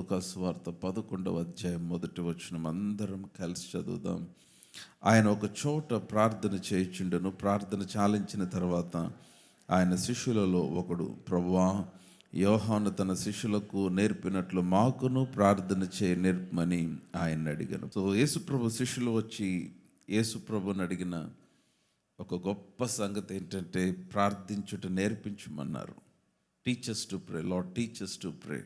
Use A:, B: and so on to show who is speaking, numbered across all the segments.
A: లూకాసు వార్త 11వ అధ్యాయం 1వ వచనం అందరం కలిసి చదువుదాం. ఆయన ఒక చోట ప్రార్థన చేయుచుండెను. ప్రార్థన చాలించిన తర్వాత ఆయన శిష్యులలో ఒకడు, ప్రభువా, యోహాను తన శిష్యులకు నేర్పినట్లు మాకును ప్రార్థన చేయ నేర్పమని ఆయన అడిగాను. సో యేసుప్రభు శిష్యులు వచ్చి యేసుప్రభుని అడిగిన ఒక గొప్ప సంగతి ఏంటంటే ప్రార్థించుట నేర్పించమన్నారు. Teach us to pray, Lord teach us to pray.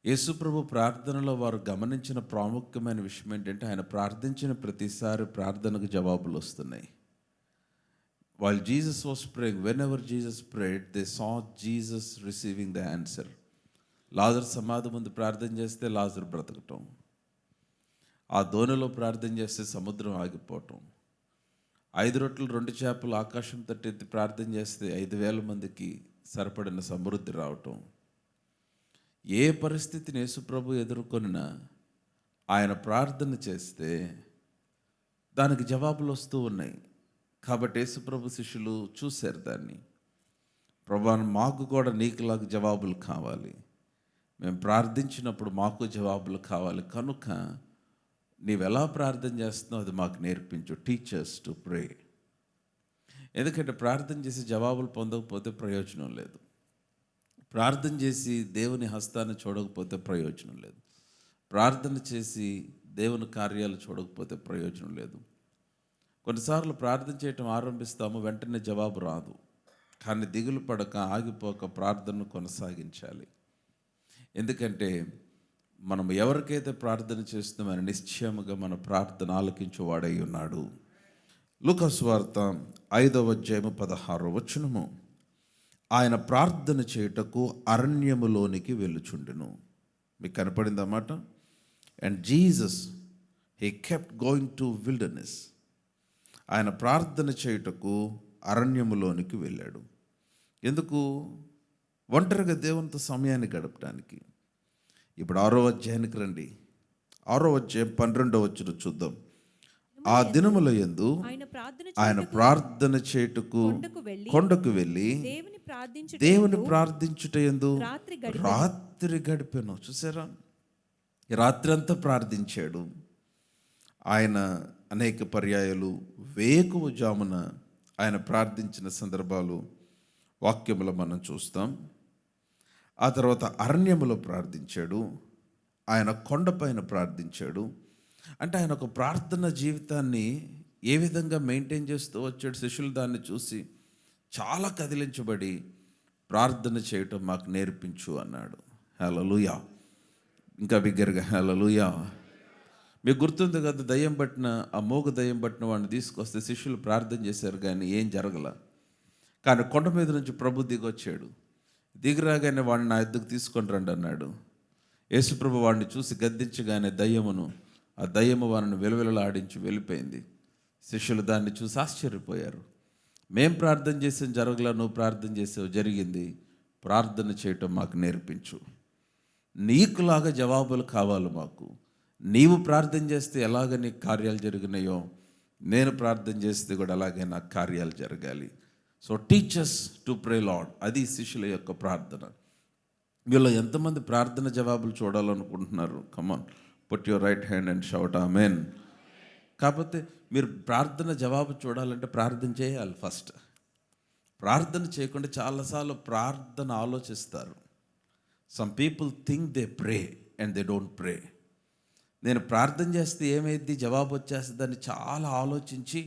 A: యేసుప్రభు ప్రార్థనలో వారు గమనించిన ప్రాముఖ్యమైన విషయం ఏంటంటే ఆయన ప్రార్థించిన ప్రతిసారి ప్రార్థనకు జవాబులు వస్తున్నాయి. While Jesus was praying, whenever Jesus prayed, they saw Jesus receiving the answer. లాజరు సమాధి ముందు ప్రార్థన చేస్తే లాజరు బ్రతకటం, ఆ దోణిలో ప్రార్థన చేస్తే సముద్రం ఆగిపోవటం, 5 రొట్టెలు 2 చేపలు ఆకాశం తట్టెత్తి ప్రార్థన చేస్తే 5,000 మందికి సరిపడిన సమృద్ధి రావటం. ఏ పరిస్థితిని యేసుప్రభు ఎదుర్కొనినా ఆయన ప్రార్థన చేస్తే దానికి జవాబులు వస్తూ ఉన్నాయి. కాబట్టి యేసుప్రభు శిష్యులు చూశారు దాన్ని. ప్రభువా, మాకు కూడా నీకులాగా జవాబులు కావాలి, మేము ప్రార్థించినప్పుడు మాకు జవాబులు కావాలి, కనుక నీవెలా ప్రార్థన చేస్తున్నావు అది మాకు నేర్పించు. Teach us to pray. ఎందుకంటే ప్రార్థన చేసి జవాబులు పొందకపోతే ప్రయోజనం లేదు, ప్రార్థన చేసి దేవుని హస్తాన్ని చూడకపోతే ప్రయోజనం లేదు, ప్రార్థన చేసి దేవుని కార్యాలు చూడకపోతే ప్రయోజనం లేదు. కొన్నిసార్లు ప్రార్థన చేయటం ఆరంభిస్తాము, వెంటనే జవాబు రాదు, కానీ దిగులు పడక ఆగిపోక ప్రార్థనను కొనసాగించాలి. ఎందుకంటే మనం ఎవరికైతే ప్రార్థన చేస్తున్నామని నిశ్చయముగా మన ప్రార్థన ఆలకించువాడై ఉన్నాడు. లూకాసు వార్త 5వ అధ్యాయము 16వ వచనము, ఆయన ప్రార్థన చేయుటకు అరణ్యములోనికి వెళ్ళుచుండెను. మీకు కనపడింది అన్నమాట. And Jesus he kept going to wilderness. ఆయన ప్రార్థన చేయుటకు అరణ్యములోనికి వెళ్ళాడు. ఎందుకు? ఒంటరిగా దేవునితో సమయాన్ని గడపడానికి. ఇప్పుడు 6వ అధ్యాయానికి రండి. 6వ అధ్యాయం 12వ వచనం చూద్దాం. ఆ దినముల యందు ఆయన ప్రార్థన చేయుటకు కొండకు వెళ్ళి దేవుని ప్రార్థించుట యందు రాత్రి గడిపెను. చూసారా, రాత్రి అంతా ప్రార్థించాడు. ఆయన అనేక పర్యాయాలు వేకువ జామున ఆయన ప్రార్థించిన సందర్భాలు వాక్యములో మనం చూస్తాం. ఆ తర్వాత అరణ్యములో ప్రార్థించాడు, ఆయన కొండపైన ప్రార్థించాడు. అంటే ఆయన ఒక ప్రార్థన జీవితాన్ని ఏ విధంగా మెయింటైన్ చేస్తూ వచ్చాడు. శిష్యులు దాన్ని చూసి చాలా కదిలించబడి ప్రార్థన చేయటం మాకు నేర్పించు అన్నాడు. హల్లెలూయా. ఇంకా బిగ్గరగా హల్లెలూయా. మీకు గుర్తుంది కదా, దయ్యం పట్టిన ఆ మోగ దయ్యం పట్టిన వాడిని తీసుకొస్తే శిష్యులు ప్రార్థన చేశారు కానీ ఏం జరగల. కానీ కొండ మీద నుంచి ప్రభు దిగొచ్చాడు. దిగిరాగానే వాడిని నా ఎద్దుకు తీసుకొని రండి అన్నాడు. యేసుప్రభు వాడిని చూసి గద్దించగానే ఆ దయ్యము వారిని వెలువెలలాడించి వెళ్ళిపోయింది. శిష్యులు దాన్ని చూసి ఆశ్చర్యపోయారు. మేం ప్రార్థన చేసాం జరగలా, నువ్వు ప్రార్థన చేసావు జరిగింది. ప్రార్థన చేయటం మాకు నేర్పించు. నీకులాగా జవాబులు కావాలి మాకు. నీవు ప్రార్థన చేస్తే ఎలాగ నీకు కార్యాలు జరిగినాయో నేను ప్రార్థన చేస్తే కూడా అలాగే నాకు కార్యాలు జరగాలి. So teach us to pray Lord, అది శిష్యుల యొక్క ప్రార్థన. వీళ్ళు ఎంతమంది ప్రార్థన జవాబులు చూడాలనుకుంటున్నారు? Come on, put your right hand and shout amen. కాకపోతే మీరు ప్రార్థన జవాబు చూడాలంటే ప్రార్థన చేయాలి ఫస్ట్. ప్రార్థన చేయకుండా చాలాసార్లు ప్రార్థన ఆలోచిస్తారు. Some people think they pray and they don't ప్రే. నేను ప్రార్థన చేస్తే ఏమైంది, జవాబు వచ్చేస్తుందని చాలా ఆలోచించి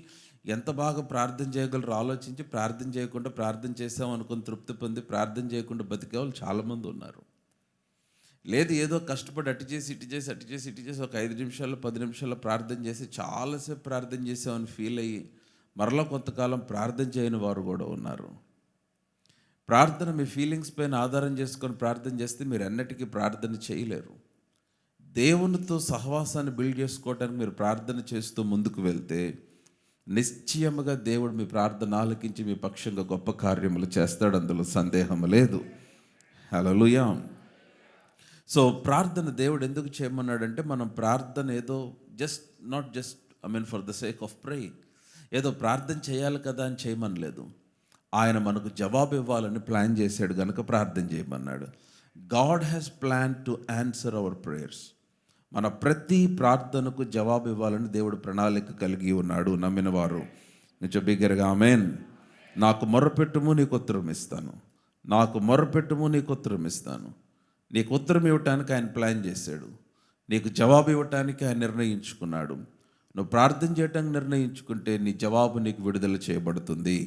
A: ఎంత బాగా ప్రార్థన చేయగలరో ఆలోచించి ప్రార్థన చేయకుండా ప్రార్థన చేసాం అనుకుని తృప్తి పొంది ప్రార్థన చేయకుండా బతికే వాళ్ళు చాలామంది ఉన్నారు. లేదు, ఏదో కష్టపడి అటు చేసి ఒక 5 నిమిషాలు 10 నిమిషాలు ప్రార్థన చేసి చాలాసేపు ప్రార్థన చేసామని ఫీల్ అయ్యి మరలా కొంతకాలం ప్రార్థన చేయని వారు కూడా ఉన్నారు. ప్రార్థన మీ ఫీలింగ్స్ పైన ఆధారం చేసుకొని ప్రార్థన చేస్తే మీరు ఎన్నటికీ ప్రార్థన చేయలేరు. దేవునితో సహవాసాన్ని బిల్డ్ చేసుకోవడానికి మీరు ప్రార్థన చేస్తూ ముందుకు వెళ్తే నిశ్చయముగా దేవుడు మీ ప్రార్థన ఆలకించి మీ పక్షంగా గొప్ప కార్యములు చేస్తాడు, అందులో సందేహం లేదు. హల్లెలూయా. సో ప్రార్థన దేవుడు ఎందుకు చేయమన్నాడంటే మనం ప్రార్థన ఏదో not just for the sake of praying, ఏదో ప్రార్థన చేయాలి కదా అని చేయమనలేదు. ఆయన మనకు జవాబు ఇవ్వాలని ప్లాన్ చేశాడు కనుక ప్రార్థన చేయమన్నాడు. God has plan to answer our prayers. మన ప్రతి ప్రార్థనకు జవాబు ఇవ్వాలని దేవుడు ప్రణాళిక కలిగి ఉన్నాడు. నమ్మిన వారు కొంచెం బిగ్గరగా ఆమేన్. నాకు మొర్రపెట్టుము నీకు ఉత్తరం ఇస్తాను, నాకు మొర్రపెట్టుము నీకు ఉత్తరం ఇస్తాను. నీకు ఉత్తరం ఇవ్వటానికి ఆయన ప్లాన్ చేశాడు, నీకు జవాబు ఇవ్వటానికి ఆయన నిర్ణయించుకున్నాడు. నువ్వు ప్రార్థన చేయటానికి నిర్ణయించుకుంటే నీ జవాబు నీకు విడుదల చేయబడుతుంది.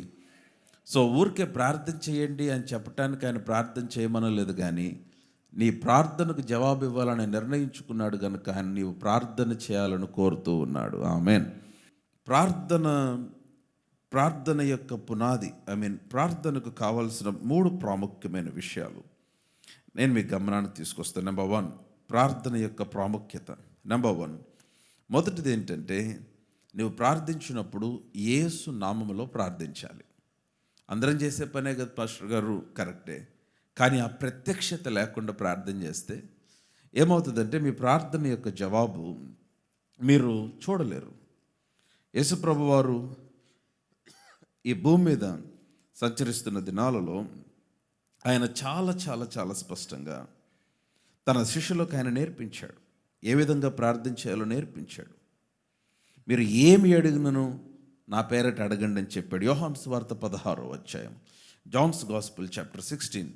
A: సో ఊరికే ప్రార్థన చేయండి అని చెప్పటానికి ఆయన ప్రార్థన చేయమనలేదు, కానీ నీ ప్రార్థనకు జవాబు ఇవ్వాలని నిర్ణయించుకున్నాడు కనుక ఆయన నీవు ప్రార్థన చేయాలని కోరుతూ ఉన్నాడు. ఆమేన్. ప్రార్థన యొక్క పునాది, ప్రార్థనకు కావాల్సిన 3 ప్రాముఖ్యమైన విషయాలు నేను మీ గమనానికి తీసుకొస్తాను. నెంబర్ 1, ప్రార్థన యొక్క ప్రాముఖ్యత. నెంబర్ 1, మొదటిది ఏంటంటే నువ్వు ప్రార్థించినప్పుడు యేసు నామములో ప్రార్థించాలి. అందరం చేసే పనే కదా పాస్టర్ గారు, కరెక్టే. కానీ ఆ ప్రత్యక్షత లేకుండా ప్రార్థన చేస్తే ఏమవుతుందంటే మీ ప్రార్థన యొక్క జవాబు మీరు చూడలేరు. యేసుప్రభు వారు ఈ భూమి మీద సంచరిస్తున్న దినాలలో ఆయన చాలా చాలా చాలా స్పష్టంగా తన శిష్యులకు ఆయన నేర్పించాడు, ఏ విధంగా ప్రార్థన చేయాలో నేర్పించాడు. మీరు ఏమి అడిగినను నా పేరట అడగండి అని చెప్పాడు. యోహాను సువార్త 16వ అధ్యాయం, Johne's gospel chapter 16.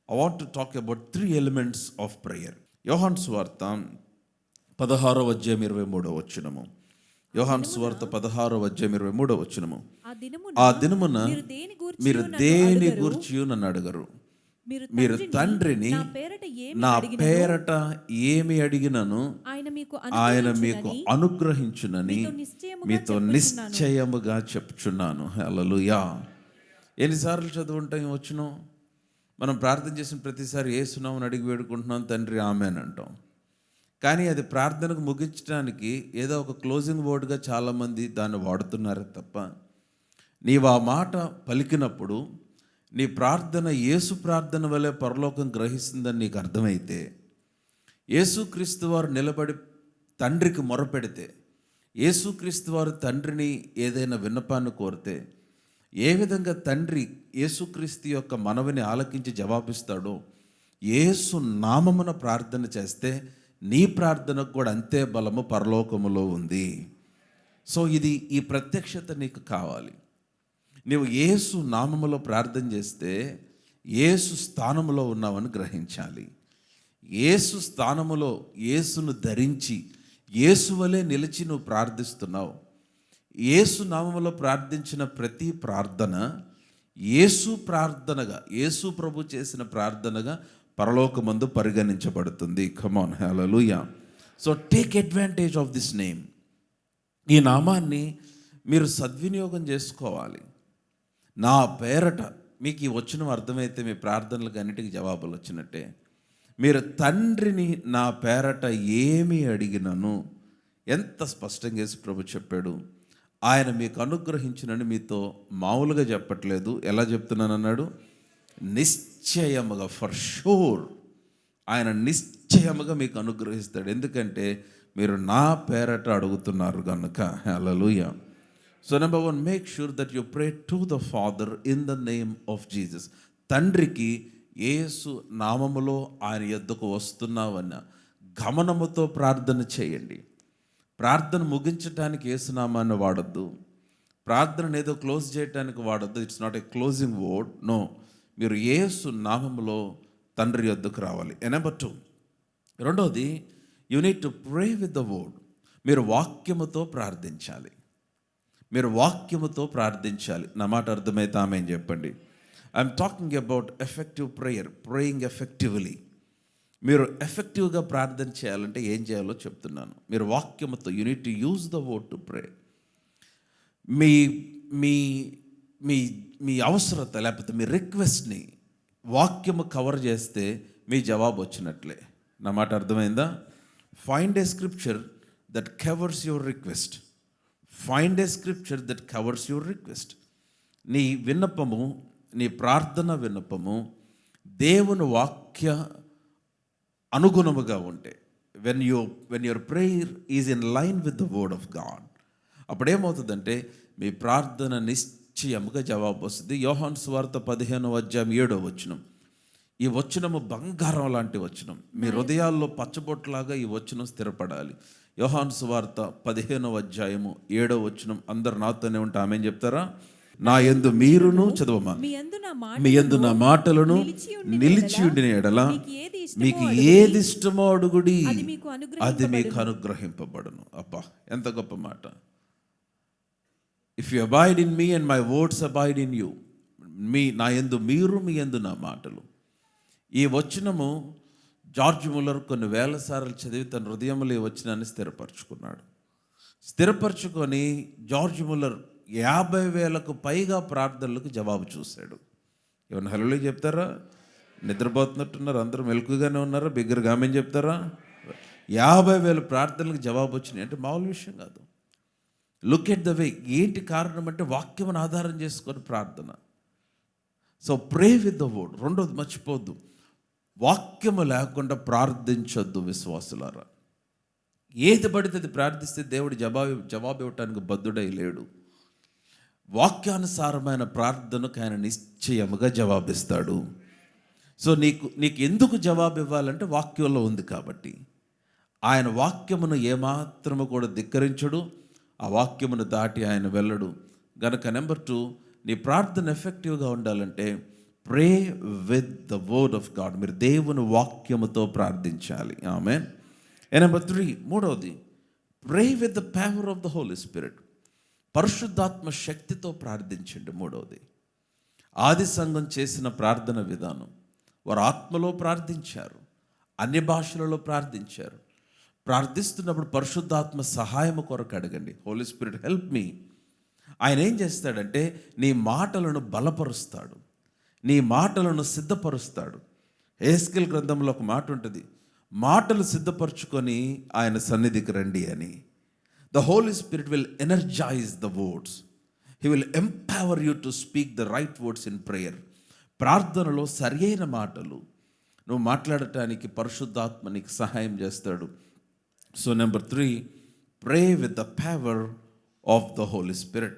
A: I want to talk about 3 elements of prayer. యోహాను సువార్త 16వ అధ్యాయం 23వ వచనము. యోహాను సువార్త 16వ అధ్యాయం 23వ వచనము. ఆ దినమున మీరు దేని గూర్చి నన్ను అడగరు, మీరు తండ్రిని నా పేరట ఏమి అడిగినను ఆయన మీకు అనుగ్రహించునని మీతో నిశ్చయముగా చెప్చున్నాను. హల్లెలూయా. ఎన్నిసార్లు చదువుంటాం వచ్చును? మనం ప్రార్థన చేసిన ప్రతిసారి యేసునామమున అడిగి వేడుకుంటున్నాం తండ్రి ఆమేన్ అంటాం. కానీ అది ప్రార్థనకు ముగించడానికి ఏదో ఒక క్లోజింగ్ వర్డ్గా చాలామంది దాన్ని వాడుతున్నారే తప్ప, నీవు ఆ మాట పలికినప్పుడు నీ ప్రార్థన యేసు ప్రార్థన వలె పరలోకం గ్రహిస్తుందని నీకు అర్థమైతే, యేసుక్రీస్తు వారు నిలబడి తండ్రికి మొరపెడితే, యేసుక్రీస్తు వారు తండ్రిని ఏదైనా విన్నపాన్ని కోరితే ఏ విధంగా తండ్రి యేసుక్రీస్తు యొక్క మనవిని ఆలకించి జవాబిస్తాడో, యేసు నామమున ప్రార్థన చేస్తే నీ ప్రార్థనకు కూడా అంతే బలము పరలోకములో ఉంది. సో ఈ ప్రత్యక్షత నీకు కావాలి. నీవు యేసు నామములో ప్రార్థన చేస్తే యేసు స్థానములో ఉన్నావని గ్రహించాలి. యేసు స్థానములో యేసును ధరించి యేసు వలె నిలిచి నువ్వు ప్రార్థిస్తున్నావు. యేసు నామములో ప్రార్థించిన ప్రతి ప్రార్థన యేసు ప్రార్థనగా, యేసు ప్రభు చేసిన ప్రార్థనగా పరలోకమందు పరిగణించబడుతుంది. Come on, hallelujah. So take advantage of this name. ఈ నామాన్ని మీరు సద్వినియోగం చేసుకోవాలి. నా పేరట మీకు ఈ వచనం అర్థమైతే మీ ప్రార్థనలకు అన్నిటికీ జవాబులు వచ్చినట్టే. మీరు తండ్రిని నా పేరట ఏమి అడిగినను, ఎంత స్పష్టంగా యేసు ప్రభు చెప్పాడు. ఆయన మీకు అనుగ్రహించినని మీతో మామూలుగా చెప్పట్లేదు. ఎలా చెప్తున్నాను అన్నాడు? నిశ్చయముగా, ఫర్ షూర్ ఆయన నిశ్చయముగా మీకు అనుగ్రహిస్తాడు. ఎందుకంటే మీరు నా పేరట అడుగుతున్నారు కనుక. Hallelujah. So number 1, make sure that you pray to the Father in the name of Jesus. తండ్రికి యేసు నామములో ఆయన యొద్దకు వస్తున్నావన్న గమనముతో ప్రార్థన చేయండి. ప్రార్థన ముగించడానికి యేసునామాన్ని వాడద్దు, ప్రార్థన ఏదో క్లోజ్ చేయడానికి వాడద్దు. It's not a closing word, no. మీరు యేసు నామములో తండ్రి యొద్దకు రావాలి. నెంబర్ 2, రెండోది, you need to pray with the word. మీరు వాక్యముతో ప్రార్థించాలి. మీరు వాక్యముతో ప్రార్థించాలి. నా మాట అర్థమైతే ఆమేన్ చెప్పండి. I'm talking about effective prayer, praying effectively. మీరు ఎఫెక్టివ్గా ప్రార్థన చేయాలంటే ఏం చేయాలో చెప్తున్నాను. మీరు వాక్యముతో, you need to use the word to pray. మీ మీ మీ మీ అవసరత లేకపోతే మీ రిక్వెస్ట్ని వాక్యము కవర్ చేస్తే మీ జవాబు వచ్చినట్లే. నా మాట అర్థమైందా? Find a scripture that covers your request. Find a scripture that covers your request. నీ విన్నపము, నీ ప్రార్థన విన్నపము దేవుని వాక్య అనుగుణముగా ఉంటే, when your prayer is in line with the word of God, అప్పుడేమవుతుందంటే మీ ప్రార్థన నిశ్చయముగా జవాబు వస్తుంది. యోహాను సువార్త 15వ అధ్యాయం 7వ వచనం, ఈ వచనము బంగారం లాంటి వచనం. మీ హృదయాల్లో పచ్చబొట్లాగా ఈ వచనం స్థిరపడాలి. యోహాను సువార్త 15వ అధ్యాయము 7వ వచనం. అందరు నాతోనే ఉంటే ఆమేన్ చెప్తారా? నా యందు మీరును, చదవమా, మీ యందు నా మాటలను నిలిచి ఉండిన ఎడల మీకు ఏది ఇష్టమో అడుగుడి, అది మీకు అనుగ్రహింపబడును. అబ్బా, ఎంత గొప్ప మాట. If you abide in me and my words abide in you, నా యందు మీరు, మీ యందు నా మాటలు. ఈ వచనము జార్జ్ ముల్లర్ కొన్ని వేల సార్లు చదివి తన హృదయంలో ఈ వచనాన్ని స్థిరపరచుకున్నాడు. స్థిరపరచుకొని జార్జ్ ముల్లర్ 50,000కు పైగా ప్రార్థనలకు జవాబు చూశాడు. ఏమన్నా హల్లెలూయా చెప్తారా? నిద్రపోతున్నట్టున్నారు, అందరూ మెలకుగానే ఉన్నారా? బిగ్గరగా ఆమేన్ చెప్తారా? 50,000 ప్రార్థనలకు జవాబు వచ్చినాయి అంటే మామూలు విషయం కాదు. Look at the way. ఏంటి కారణం అంటే వాక్యమును ఆధారం చేసుకొని ప్రార్థన. So pray with the word. రెండోది మర్చిపోద్దు, వాక్యము లేకుండా ప్రార్థించొద్దు విశ్వాసులారా. ఏది పడితే అది ప్రార్థిస్తే దేవుడు జవాబు ఇవ్వటానికి బద్ధుడై లేడు. వాక్యానుసారమైన ప్రార్థనకు ఆయన నిశ్చయముగా జవాబిస్తాడు. సో నీకు ఎందుకు జవాబు ఇవ్వాలంటే వాక్యంలో ఉంది కాబట్టి. ఆయన వాక్యమును ఏమాత్రము కూడా ధిక్కరించడు, ఆ వాక్యమును దాటి ఆయన వెళ్ళడు. గనక నెంబర్ 2, నీ ప్రార్థన ఎఫెక్టివ్గా ఉండాలంటే pray with the word of God. మీరు దేవుని వాక్యముతో ప్రార్థించాలి. ఆమేన్. నెంబర్ 3, మూడవది, pray with the power of the Holy Spirit. పరిశుద్ధాత్మ శక్తితో ప్రార్థించండి. మూడవది, ఆది సంఘం చేసిన ప్రార్థన విధానం. వారు ఆత్మలో ప్రార్థించారు, అన్య భాషలలో ప్రార్థించారు. ప్రార్థిస్తున్నప్పుడు పరిశుద్ధాత్మ సహాయము కొరకు అడగండి. Holy Spirit help me. ఆయన ఏం చేస్తాడంటే నీ మాటలను బలపరుస్తాడు, నీ మాటలను సిద్ధపరుస్తాడు. హెస్కేల్ గ్రంథంలో ఒక మాట ఉంటుంది, మాటలు సిద్ధపరచుకొని ఆయన సన్నిధికి రండి అని. The Holy Spirit will energize the words. He will empower you to speak the right words in prayer. ప్రార్థనలో సరియైన మాటలు నువ్వు మాట్లాడటానికి పరిశుద్ధాత్మ నీకు సహాయం చేస్తాడు. So number 3, pray with the power of the Holy Spirit.